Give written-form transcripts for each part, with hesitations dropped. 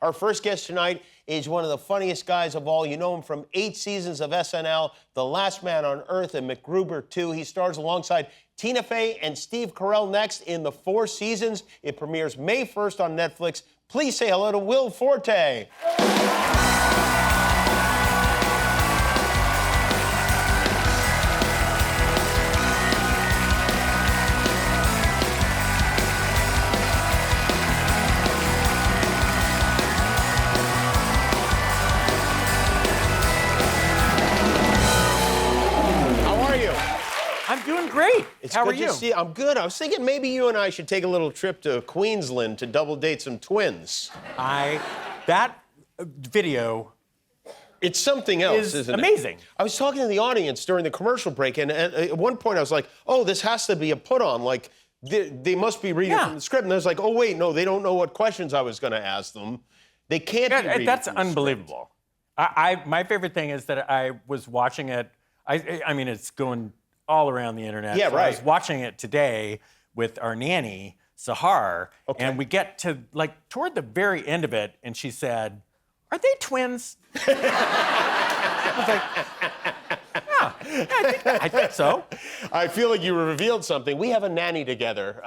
Our first guest tonight is one of the funniest guys of all. You know him from 8 seasons of SNL, The Last Man on Earth, and MacGruber 2. He stars alongside Tina Fey and Steve Carell next in The Four Seasons. It premieres May 1st on Netflix. Please say hello to Will Forte. I'm doing great. How are you? I'm good. I was thinking maybe you and I should take a little trip to Queensland to double date some twins. That video It's something else, isn't it? Amazing. I was talking to the audience during the commercial break, and at one point I was like, oh, this has to be a put-on. Like, they must be reading from the script. And I was like, oh, wait, no, they don't know what questions I was going to ask them. They can't be reading That's from the unbelievable. My favorite thing is that I was watching it. I mean, it's going all around the internet. Yeah, so right. I was watching it today with our nanny, Sahar, and we get to, like, toward the very end of it, and she said, are they twins? I was like, yeah, I think so. I feel like you revealed something. We have a nanny together.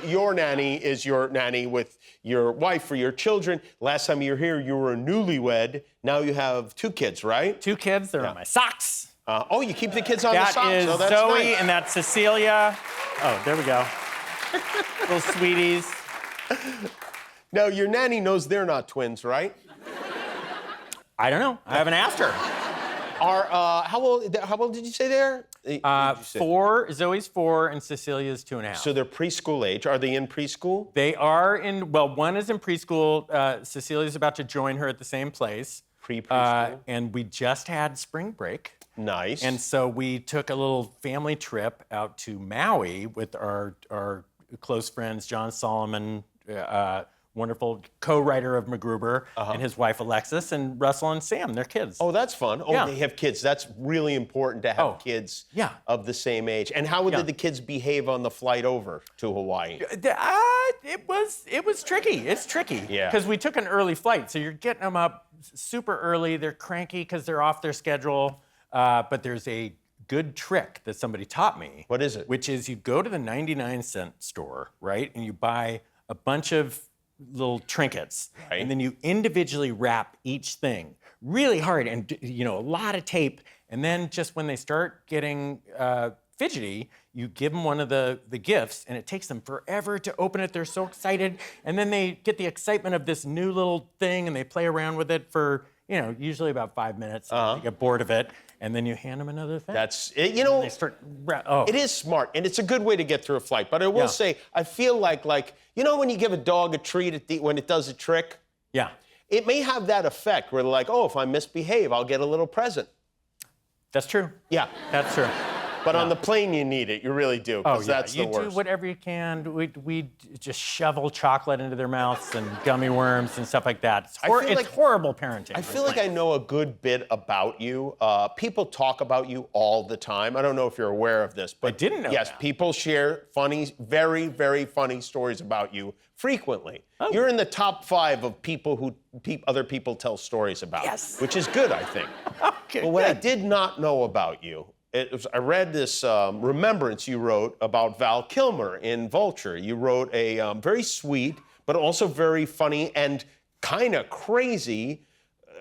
Your nanny is your nanny with your wife for your children. Last time you were here, you were a newlywed. Now you have 2 kids, right? 2 kids. They're on my socks. You keep the kids on the socks. That is that's Zoe, nice. and that's Cecilia. Oh, there we go. Little sweeties. Now, your nanny knows they're not twins, right? I don't know. I haven't asked her. How old did you say they're? 4. Zoe's 4, and Cecilia's 2.5. So they're preschool age. Are they in preschool? They are in. Well, one is in preschool. Cecilia's about to join her at the same place. Preschool. And we just had spring break. Nice. And so we took a little family trip out to Maui with our close friends, John Solomon, wonderful co-writer of MacGruber, and his wife Alexis, and Russell and Sam, their kids. Oh, that's fun. Oh, they have kids. That's really important to have kids of the same age. And how did the kids behave on the flight over to Hawaii? It was tricky. It's tricky. Yeah. Because we took an early flight, so you're getting them up super early. They're cranky because they're off their schedule. But there's a good trick that somebody taught me. What is it? Which is you go to the 99-cent store, right? And you buy a bunch of little trinkets. Right. And then you individually wrap each thing really hard and, a lot of tape. And then just when they start getting fidgety, you give them one of the gifts, and it takes them forever to open it. They're so excited. And then they get the excitement of this new little thing, and they play around with it for, usually about 5 minutes. They get bored of it. And then you hand them another thing. That's it. They start. It is smart, and it's a good way to get through a flight. But I will say, I feel like when you give a dog a treat when it does a trick. Yeah. It may have that effect where they're like, oh, if I misbehave, I'll get a little present. That's true. Yeah. That's true. But on the plane, you need it. You really do, because that's the worst. You do whatever you can. We just shovel chocolate into their mouths and gummy worms and stuff like that. It's horrible parenting. I feel like I know a good bit about you. People talk about you all the time. I don't know if you're aware of this, but I didn't know yes, that. people share funny, very, very funny stories about you frequently. Oh. You're in the top 5 of people who other people tell stories about, which is good, I think. Okay, but what I did not know about you, I read this remembrance you wrote about Val Kilmer in Vulture. You wrote a very sweet, but also very funny and kind of crazy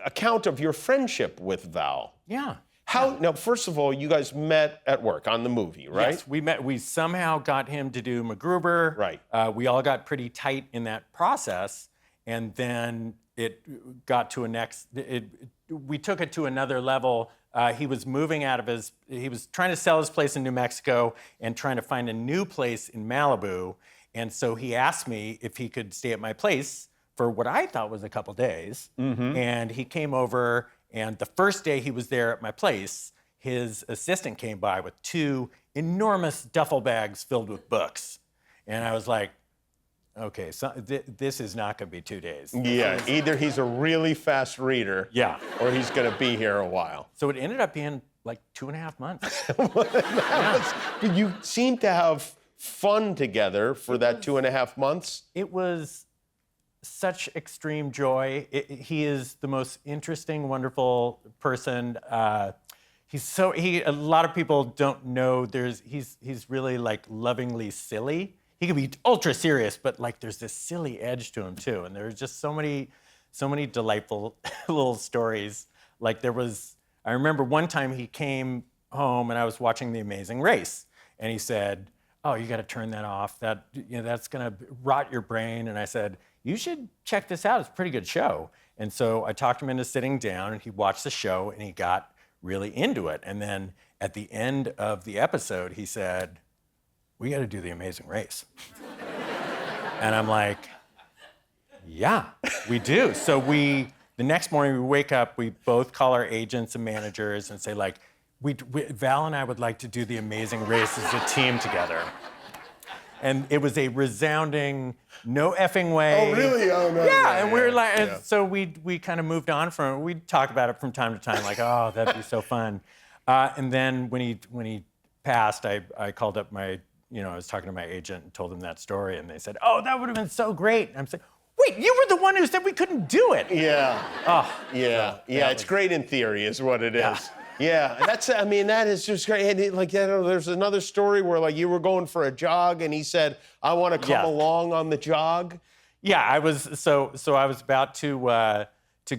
account of your friendship with Val. Yeah. Now, first of all, you guys met at work on the movie, right? Yes, we met. We somehow got him to do MacGruber. Right. We all got pretty tight in that process, and then it got to we took it to another level. He was moving he was trying to sell his place in New Mexico and trying to find a new place in Malibu. And so he asked me if he could stay at my place for what I thought was a couple days. Mm-hmm. And he came over, and the first day he was there at my place, his assistant came by with 2 enormous duffel bags filled with books. And I was like, okay, so this is not going to be 2 days. Yeah, either he's a really fast reader, or he's going to be here a while. So it ended up being like 2.5 months. But you seem to have fun together for that 2.5 months. It was such extreme joy. He is the most interesting, wonderful person. A lot of people don't know he's really like lovingly silly. He can be ultra serious, but like there's this silly edge to him too. And there's just so many delightful little stories. Like I remember one time he came home and I was watching The Amazing Race, and he said, "Oh, you got to turn that off. That's gonna rot your brain." And I said, "You should check this out. It's a pretty good show." And so I talked him into sitting down, and he watched the show, and he got really into it. And then at the end of the episode, he said, "We got to do The Amazing Race." And I'm like, "Yeah, we do." So the next morning we wake up, we both call our agents and managers and say like, Val and I would like to do The Amazing Race as a team together. And it was a resounding, no effing way. Oh, really? Oh, no. Yeah, and we were like, and so we kind of moved on from it. We'd talk about it from time to time, like, oh, that'd be so fun. And then when he passed, I called up I was talking to my agent and told him that story, and they said, "Oh, that would have been so great." And I'm saying, "Wait, you were the one who said we couldn't do it." Yeah. Oh, yeah. so It's great in theory, is what it is. Yeah. Yeah, that is just great. And there's another story where like you were going for a jog, and he said, "I want to come along on the jog." Yeah, I was I was about to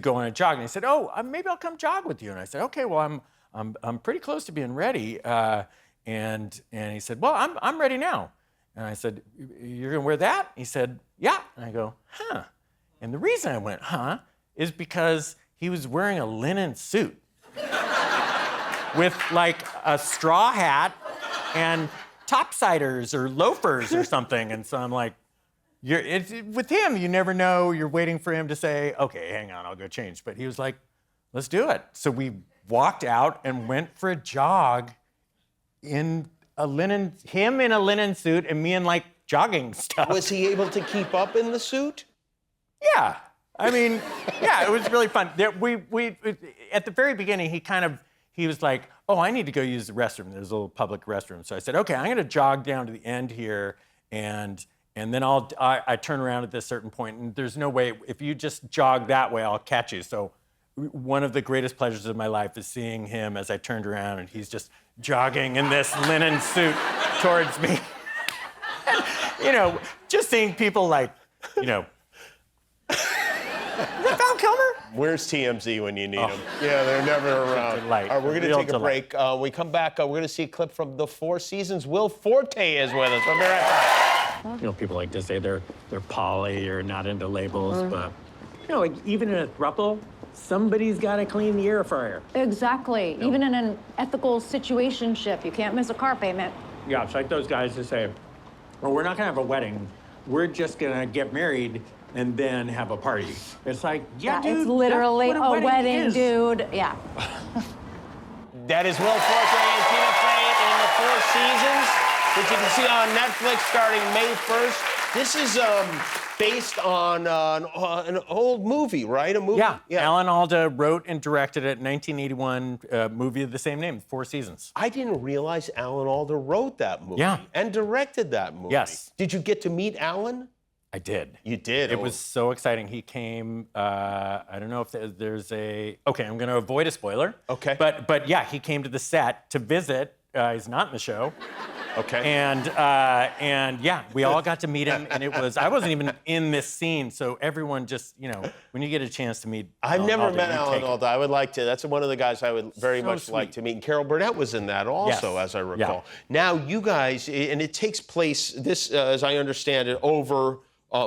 go on a jog, and he said, "Oh, maybe I'll come jog with you." And I said, "Okay, well, I'm pretty close to being ready." And he said, "Well, I'm ready now." And I said, "You're gonna wear that?" He said, "Yeah." And I go, "Huh." And the reason I went, "Huh," is because he was wearing a linen suit with like a straw hat and topsiders or loafers or something. And so I'm like, with him, you never know. You're waiting for him to say, "Okay, hang on, I'll go change." But he was like, "Let's do it." So we walked out and went for a jog him in a linen suit and me in like jogging stuff. Was he able to keep up in the suit? Yeah. I mean, yeah, it was really fun. We at the very beginning, he was like, "Oh, I need to go use the restroom." There's a little public restroom. So I said, "Okay, I'm going to jog down to the end here, and then I turn around at this certain point, and there's no way, if you just jog that way, I'll catch you." So one of the greatest pleasures of my life is seeing him as I turned around, and he's just jogging in this linen suit towards me. And, just seeing people like, Is that Val Kilmer? Where's TMZ when you need them? Yeah, they're never around. Delight. All right, we're going to Real take a delight. break. When we come back, we're going to see a clip from the Four Seasons. Will Forte is with us. We'll be right back. People like to say they're poly or not into labels, but like even in a throuple, somebody's got to clean the air fryer. Exactly. Even in an ethical situationship, you can't miss a car payment. Yeah, it's like those guys that say, "Well, we're not gonna have a wedding. We're just gonna get married and then have a party." It's like, yeah, dude, it's literally that's what a wedding, is. dude. Yeah. That is Will Forte and Tina Fey in the Four Seasons, which you can see on Netflix starting May 1st. This is based on an old movie, right? A movie? Yeah. Alan Alda wrote and directed it in 1981, movie of the same name, Four Seasons. I didn't realize Alan Alda wrote that movie and directed that movie. Yes. Did you get to meet Alan? I did. You did? It was so exciting. He came, I don't know if there's okay, I'm gonna avoid a spoiler. Okay. But yeah, he came to the set to visit. He's not in the show. Okay. And yeah, we all got to meet him, and I wasn't even in this scene, so everyone just, when you get a chance to meet I've never Alda, met you Alan take it. Alda. I would like to. That's one of the guys I would very So much like sweet. to meet. And Carol Burnett was in that also, Yes. as I recall. Yeah. Now, you guys, and it takes place, this, as I understand it, over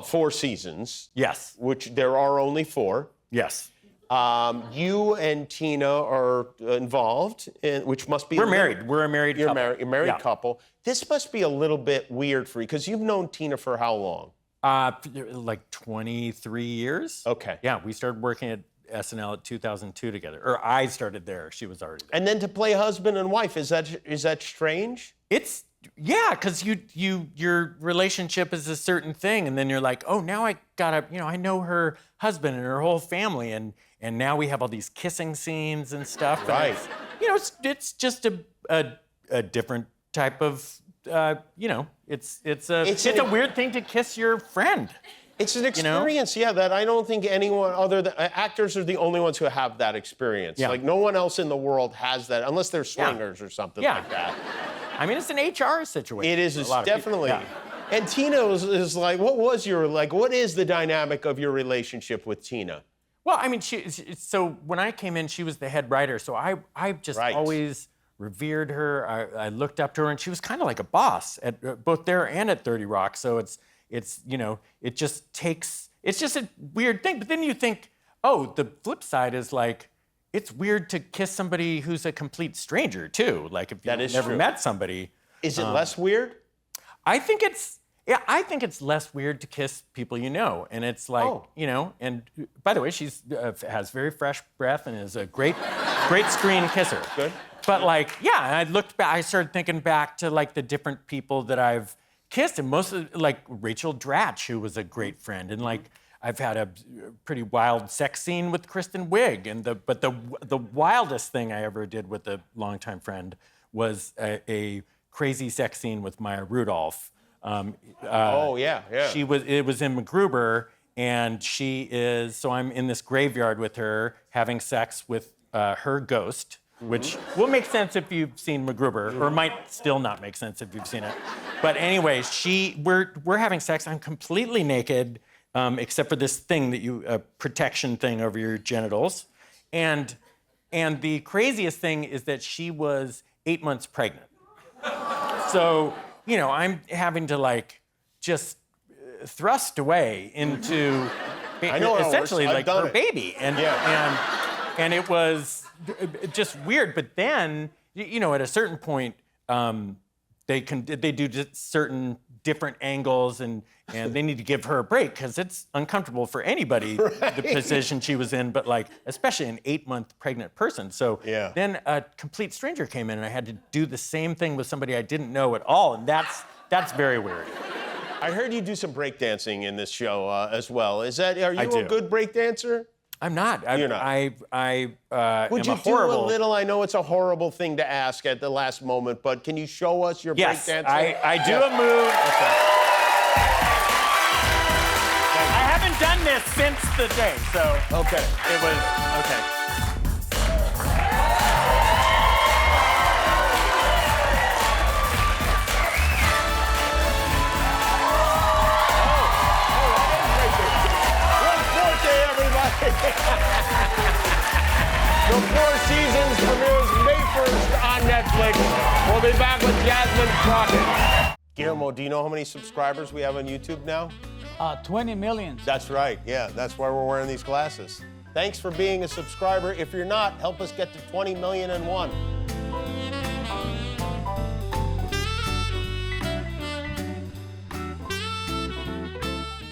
4 seasons. Yes. Which there are only 4. Yes. You and Tina are involved, which must be... We're married. We're a married couple. You're a married Yeah. couple. This must be a little bit weird for you, because you've known Tina for how long? Like 23 years. Okay. Yeah, we started working at SNL at 2002 together. Or I started there. She was already there. And then to play husband and wife, is that strange? It's because your relationship is a certain thing, and then you're like, oh, now I gotta, I know her husband and her whole family, and now we have all these kissing scenes and stuff. Right. And it's just a different type of, it's a weird thing to kiss your friend. It's an you know? experience, yeah, that I don't think anyone other than actors are the only ones who have that experience. Yeah. Like no one else in the world has that, unless they're swingers or something Yeah. like that. I mean, it's an HR situation. It is, for a it's lot of people. definitely. Yeah. And Tina is like, what is the dynamic of your relationship with Tina? Well, I mean, so when I came in, she was the head writer, so I just Right. always revered her. I looked up to her, and she was kind of like a boss at both there and at 30 Rock. So it's you know, it just takes. It's just a weird thing. But then you think, oh, the flip side is like, it's weird to kiss somebody who's a complete stranger too. Like if That you've is never true. met somebody. Is it less weird? I think it's less weird to kiss people you know, and it's like, Oh. you know. And by the way, she's has very fresh breath and is a great screen kisser. Good. But like, yeah, I looked back. I started thinking back to like the different people that I've kissed, and most of like Rachel Dratch, who was a great friend, and like I've had a pretty wild sex scene with Kristen Wiig, and the wildest thing I ever did with a longtime friend was a crazy sex scene with Maya Rudolph. Oh yeah. It was in MacGruber, and so I'm in this graveyard with her having sex with her ghost, which will make sense if you've seen MacGruber, or might still not make sense if you've seen it. But anyway, we're having sex. I'm completely naked, except for this thing protection thing over your genitals, and the craziest thing is that she was 8 months pregnant. So, you know, I'm having to like just thrust away into I know how it essentially works. I've like done her it. baby, and it was just weird. But then, you know, at a certain point, they do just certain different angles, and they need to give her a break because it's uncomfortable for anybody, the position she was in, but like especially an 8-month pregnant person. So Yeah. then a complete stranger came in, and I had to do the same thing with somebody I didn't know at all, and that's very weird. I heard you do some breakdancing in this show as well. Are you I a do. good breakdancer? I'm not. You're not. I Would am you do horrible. a little? I know it's a horrible thing to ask at the last moment, but can you show us your Yes, breakdancing? I do a move. I haven't done this since the day, so Okay. it was okay. Forte, everybody. The Four Seasons premieres May 1st on Netflix. We'll be back with Jasmine Crockett. Guillermo, do you know how many subscribers we have on YouTube now? 20 million. That's right, yeah. That's why we're wearing these glasses. Thanks for being a subscriber. If you're not, help us get to 20,000,001.